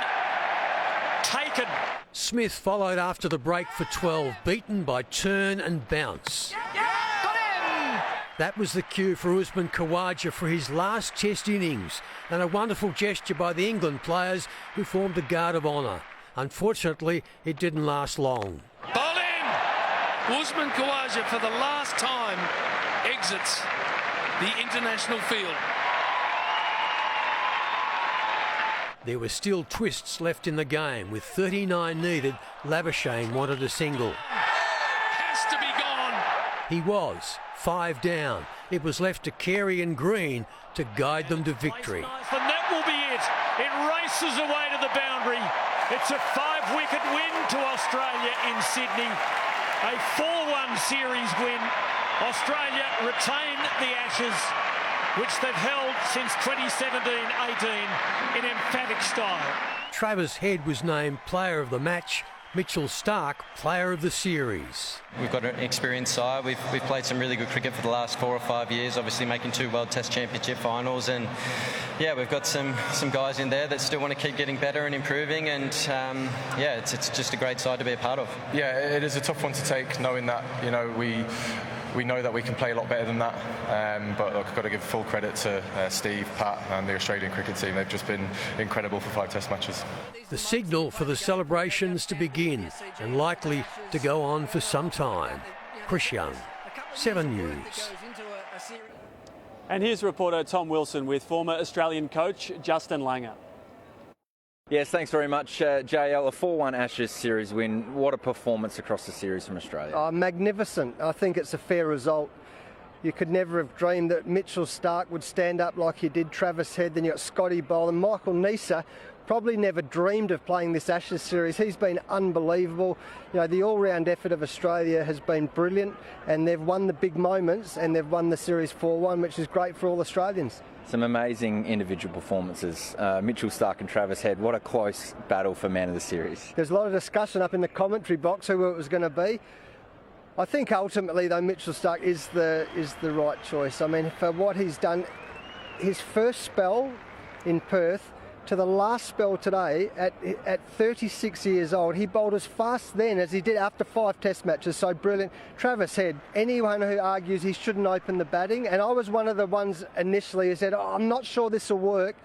taken. Smith followed after the break for 12, beaten by turn and bounce. That was the cue for Usman Khawaja for his last Test innings, and a wonderful gesture by the England players who formed a guard of honour. Unfortunately, it didn't last long. Bowling! Usman Khawaja for the last time exits the international field. There were still twists left in the game. With 39 needed, Labuschagne wanted a single. Has to be gone. He was. 5 down. It was left to Carey and Green to guide them to victory. And that will be it. It races away to the boundary. It's a 5-wicket win to Australia in Sydney. A 4-1 series win. Australia retain the Ashes, which they've held since 2017-18 in emphatic style. Travis Head was named Player of the Match, Mitchell Stark Player of the Series. We've got an experienced side. We've played some really good cricket for the last 4 or 5 years, obviously making 2 World Test Championship finals, and yeah, we've got some guys in there that still want to keep getting better and improving, and yeah, it's just a great side to be a part of. Yeah, it is a tough one to take, knowing that, you know, we know that we can play a lot better than that, but look, I've got to give full credit to Steve, Pat and the Australian cricket team. They've just been incredible for 5 Test matches. The signal for the celebrations to begin, and likely to go on for some time. Chris Young, 7 News. And here's reporter Tom Wilson with former Australian coach Justin Langer. Yes, thanks very much, JL. A 4-1 Ashes series win. What a performance across the series from Australia. Oh, magnificent. I think it's a fair result. You could never have dreamed that Mitchell Stark would stand up like he did Travis Head. Then you got Scotty Boland. Michael Neser probably never dreamed of playing this Ashes series. He's been unbelievable. You know, the all-round effort of Australia has been brilliant, and they've won the big moments, and they've won the series 4-1, which is great for all Australians. Some amazing individual performances. Mitchell Stark and Travis Head, what a close battle for man of the series. There's a lot of discussion up in the commentary box who it was going to be. I think ultimately, though, Mitchell Stark is the right choice. I mean, for what he's done, his first spell in Perth to the last spell today, at 36 years old, he bowled as fast then as he did after 5 Test matches. So brilliant. Travis Head, anyone who argues he shouldn't open the batting, and I was one of the ones initially who said, oh, I'm not sure this will work.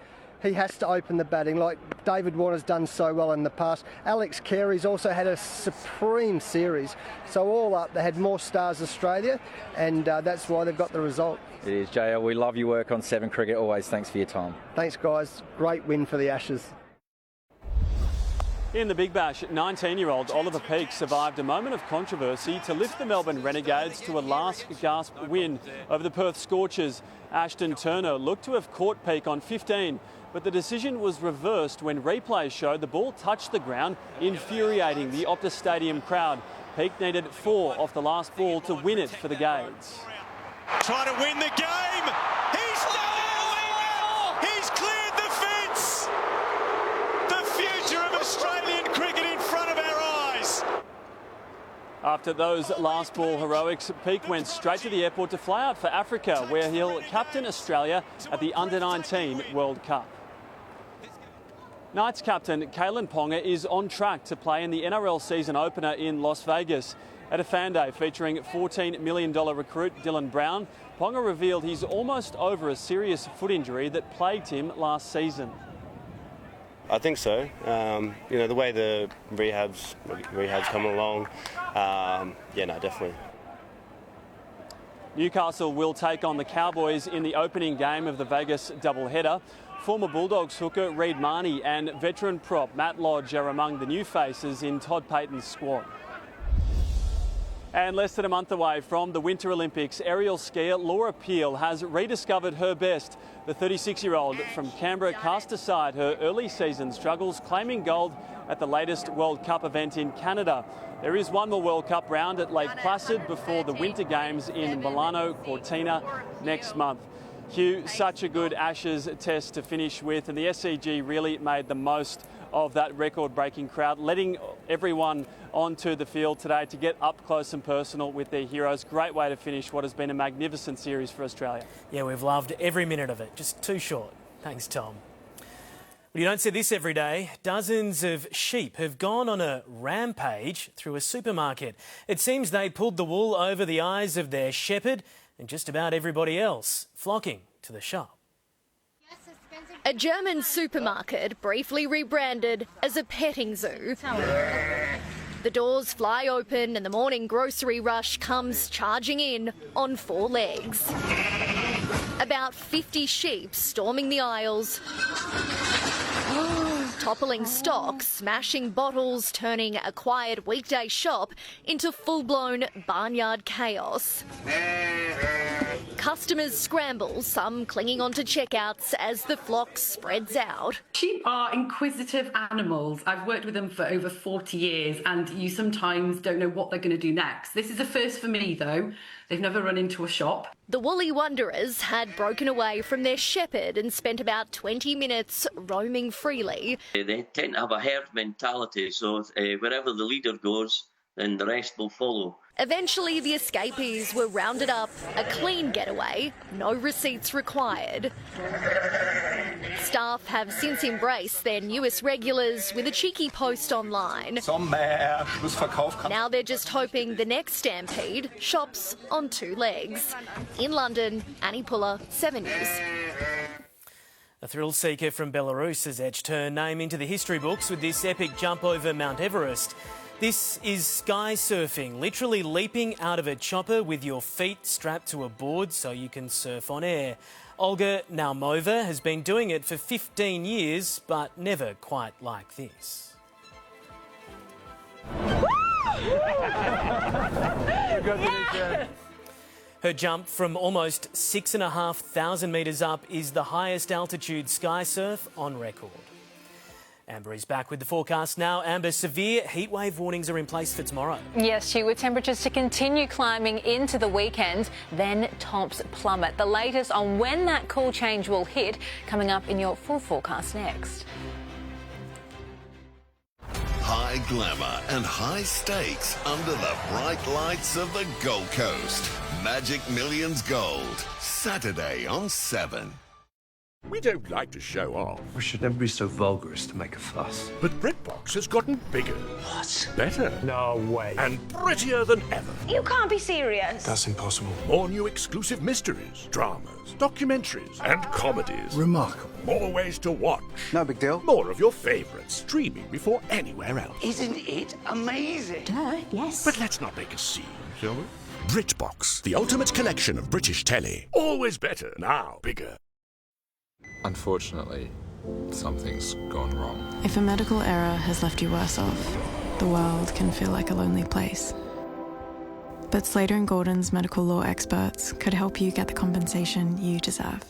He has to open the batting, like David Warner's done so well in the past. Alex Carey's also had a supreme series. So all up, they had more stars Australia, and that's why they've got the result. It is, JL. We love your work on 7 Cricket. Always thanks for your time. Thanks, guys. Great win for the Ashes. In the Big Bash, 19-year-old Oliver Peake survived a moment of controversy to lift the Melbourne Renegades to a last-gasp win over the Perth Scorchers. Ashton Turner looked to have caught Peake on 15, but the decision was reversed when replays showed the ball touched the ground, infuriating the Optus Stadium crowd. Peake needed 4 off the last ball to win it for the Gades. Trying to win the game. He's done it! He's cleared the fence! The future of Australian cricket in front of our eyes. After those last ball heroics, Peake went straight to the airport to fly out for Africa, where he'll captain Australia at the Under-19 World Cup. Knights captain Kalen Ponga is on track to play in the NRL season opener in Las Vegas. At a fan day featuring $14 million recruit Dylan Brown, Ponga revealed he's almost over a serious foot injury that plagued him last season. I think so. You know, the way the rehab's coming along, yeah, no, definitely. Newcastle will take on the Cowboys in the opening game of the Vegas doubleheader. Former Bulldogs hooker Reid Marnie and veteran prop Matt Lodge are among the new faces in Todd Payton's squad. And less than a month away from the Winter Olympics, aerial skier Laura Peel has rediscovered her best. The 36-year-old from Canberra cast aside her early season struggles, claiming gold at the latest World Cup event in Canada. There is one more World Cup round at Lake Placid before the Winter Games in Milano Cortina next month. Hugh, such a good Ashes test to finish with, and the SCG really made the most of that record-breaking crowd, letting everyone onto the field today to get up close and personal with their heroes. Great way to finish what has been a magnificent series for Australia. Yeah, we've loved every minute of it. Just too short. Thanks, Tom. Well, you don't see this every day. Dozens of sheep have gone on a rampage through a supermarket. It seems they pulled the wool over the eyes of their shepherd and just about everybody else, flocking to the shop. A German supermarket briefly rebranded as a petting zoo. The doors fly open and the morning grocery rush comes charging in on four legs. About 50 sheep storming the aisles, toppling stock, smashing bottles, turning a quiet weekday shop into full-blown barnyard chaos. Customers scramble, some clinging onto checkouts as the flock spreads out. Sheep are inquisitive animals. I've worked with them for over 40 years and you sometimes don't know what they're going to do next. This is a first for me though. They've never run into a shop. The woolly wanderers had broken away from their shepherd and spent about 20 minutes roaming freely. They tend to have a herd mentality, so wherever the leader goes, then the rest will follow. Eventually, the escapees were rounded up, a clean getaway, no receipts required. Staff have since embraced their newest regulars with a cheeky post online. Now they're just hoping the next stampede shops on two legs. In London, Annie Puller, 7 News. A thrill seeker from Belarus has etched her name into the history books with this epic jump over Mount Everest. This is sky surfing, literally leaping out of a chopper with your feet strapped to a board so you can surf on air. Olga Naumova has been doing it for 15 years, but never quite like this. Her jump from almost 6,500 metres up is the highest altitude sky surf on record. Amber is back with the forecast now. Amber, severe heatwave warnings are in place for tomorrow. Yes, Hugh, with temperatures to continue climbing into the weekend, then tops plummet. The latest on when that cool change will hit coming up in your full forecast next. High glamour and high stakes under the bright lights of the Gold Coast. Magic Millions Gold, Saturday on 7. We don't like to show off. We should never be so vulgar as to make a fuss. But BritBox has gotten bigger. What? Better. No way. And prettier than ever. You can't be serious. That's impossible. More new exclusive mysteries, dramas, documentaries, and comedies. Remarkable. More ways to watch. No big deal. More of your favourites streaming before anywhere else. Isn't it amazing? Yes. But let's not make a scene, shall we? BritBox, the ultimate collection of British telly. Always better, now bigger. Unfortunately, something's gone wrong. If a medical error has left you worse off, the world can feel like a lonely place. But Slater & Gordon's medical law experts could help you get the compensation you deserve.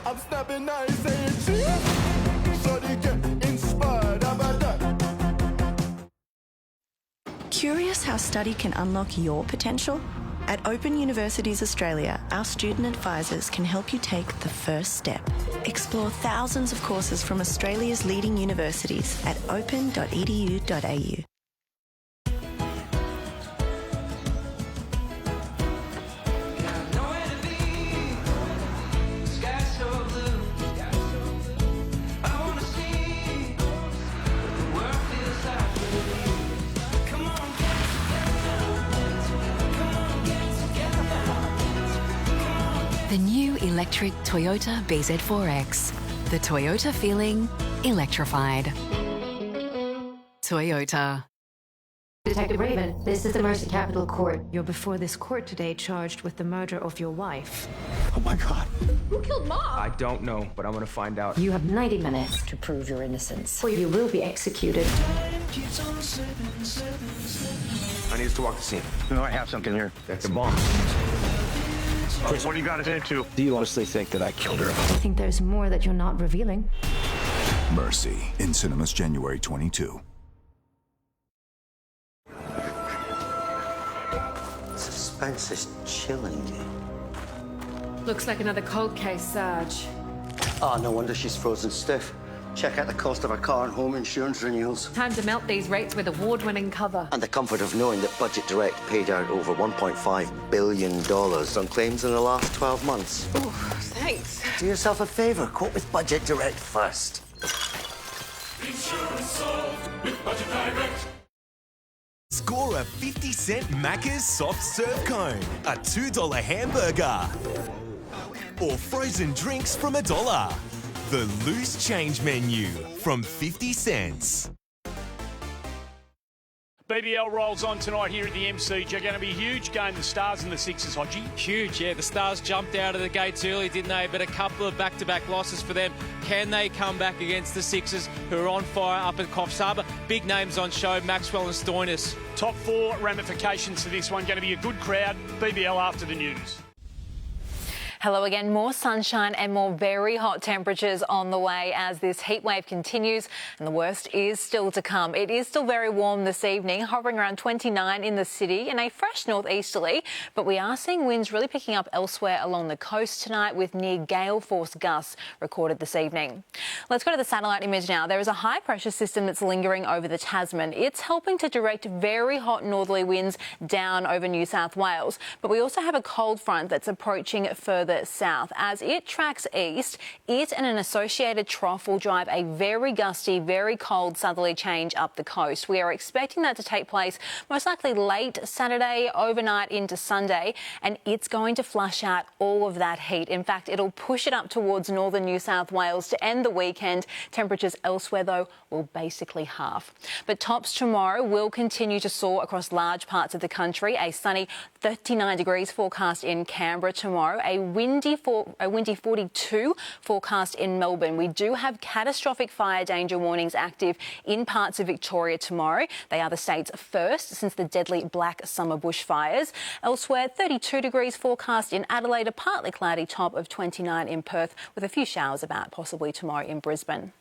I'm snapping now and saying cheese, so they get inspired about that. Curious how study can unlock your potential? At Open Universities Australia, our student advisors can help you take the first step. Explore thousands of courses from Australia's leading universities at open.edu.au. The new electric Toyota BZ4X. The Toyota feeling electrified. Toyota. Detective Raven, this is the Mercy Capital Court. You're before this court today charged with the murder of your wife. Oh my God. Who killed Mom? I don't know, but I'm gonna find out. You have 90 minutes to prove your innocence, or you will be executed. I need us to walk the scene. No, I have something here. That's a bomb. Chris, what do you got to do? Do you honestly think that I killed her? I think there's more that you're not revealing. Mercy, in cinemas January 22. Suspense is chilling. Looks like another cold case, Sarge. Oh, no wonder she's frozen stiff. Check out the cost of her car and home insurance renewals. Time to melt these rates with award-winning cover. And the comfort of knowing that Budget Direct paid out over $1.5 billion on claims in the last 12 months. Oh, thanks. Do yourself a favour, quote with Budget Direct first. Insurance solved with Budget Direct. Score a 50-cent Macca's soft serve cone, a $2 hamburger, or frozen drinks from $1. The loose change menu from 50 cents. BBL rolls on tonight here at the MCG. Going to be a huge game, the Stars and the Sixers, Hodgie. Huge, yeah. The Stars jumped out of the gates early, didn't they? But a couple of back-to-back losses for them. Can they come back against the Sixers, who are on fire up at Coffs Harbour? Big names on show, Maxwell and Stoinis. Top four ramifications to this one. Going to be a good crowd. BBL after the news. Hello again. More sunshine and more very hot temperatures on the way as this heat wave continues, and the worst is still to come. It is still very warm this evening, hovering around 29 in the city and a fresh northeasterly, but we are seeing winds really picking up elsewhere along the coast tonight with near gale force gusts recorded this evening. Let's go to the satellite image now. There is a high pressure system that's lingering over the Tasman. It's helping to direct very hot northerly winds down over New South Wales, but we also have a cold front that's approaching further south. As it tracks east, it and an associated trough will drive a very gusty, very cold southerly change up the coast. We are expecting that to take place most likely late Saturday, overnight into Sunday, and it's going to flush out all of that heat. In fact, it'll push it up towards northern New South Wales to end the weekend. Temperatures elsewhere, though, will basically halve. But tops tomorrow will continue to soar across large parts of the country. A sunny 39 degrees forecast in Canberra tomorrow. A windy 42 forecast in Melbourne. We do have catastrophic fire danger warnings active in parts of Victoria tomorrow. They are the state's first since the deadly black summer bushfires. Elsewhere, 32 degrees forecast in Adelaide, a partly cloudy top of 29 in Perth, with a few showers about possibly tomorrow in Brisbane.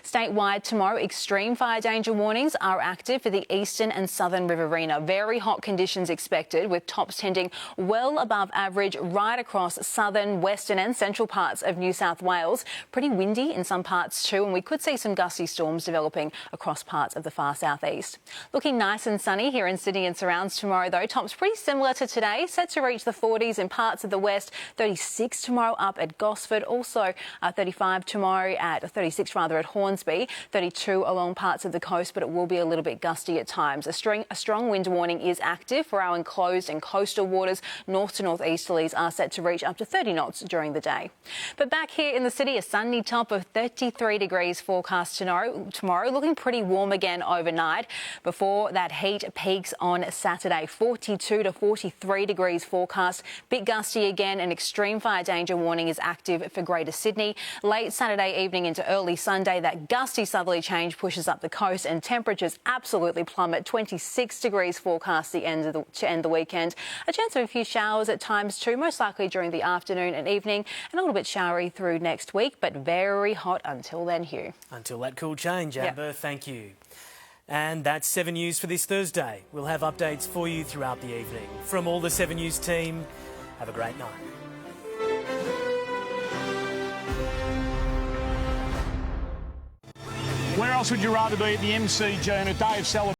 Statewide tomorrow, extreme fire danger warnings are active for the eastern and southern Riverina. Very hot conditions expected, with tops tending well above average right across southern, western and central parts of New South Wales. Pretty windy in some parts too, and we could see some gusty storms developing across parts of the far southeast. Looking nice and sunny here in Sydney and surrounds tomorrow, though. Tops pretty similar to today, set to reach the 40s in parts of the west. 36 tomorrow up at Gosford, also 35 tomorrow at 36 rather at Hornsby, 32 along parts of the coast, but it will be a little bit gusty at times. A strong wind warning is active for our enclosed and coastal waters. North to northeasterlies are set to reach up to 30 knots during the day. But back here in the city, a sunny top of 33 degrees forecast tomorrow, looking pretty warm again overnight before that heat peaks on Saturday. 42 to 43 degrees forecast, bit gusty again. An extreme fire danger warning is active for Greater Sydney. Late Saturday evening into early Sunday, that gusty southerly change pushes up the coast and temperatures absolutely plummet. 26 degrees forecast to end the weekend. A chance of a few showers at times too, most likely during the afternoon and evening, and a little bit showery through next week, but very hot until then, Hugh. Until that cool change, Amber. Yep. Thank you. And that's 7 News for this Thursday. We'll have updates for you throughout the evening. From all the 7 News team, have a great night. Where else would you rather be at the MCG on a day of celebration?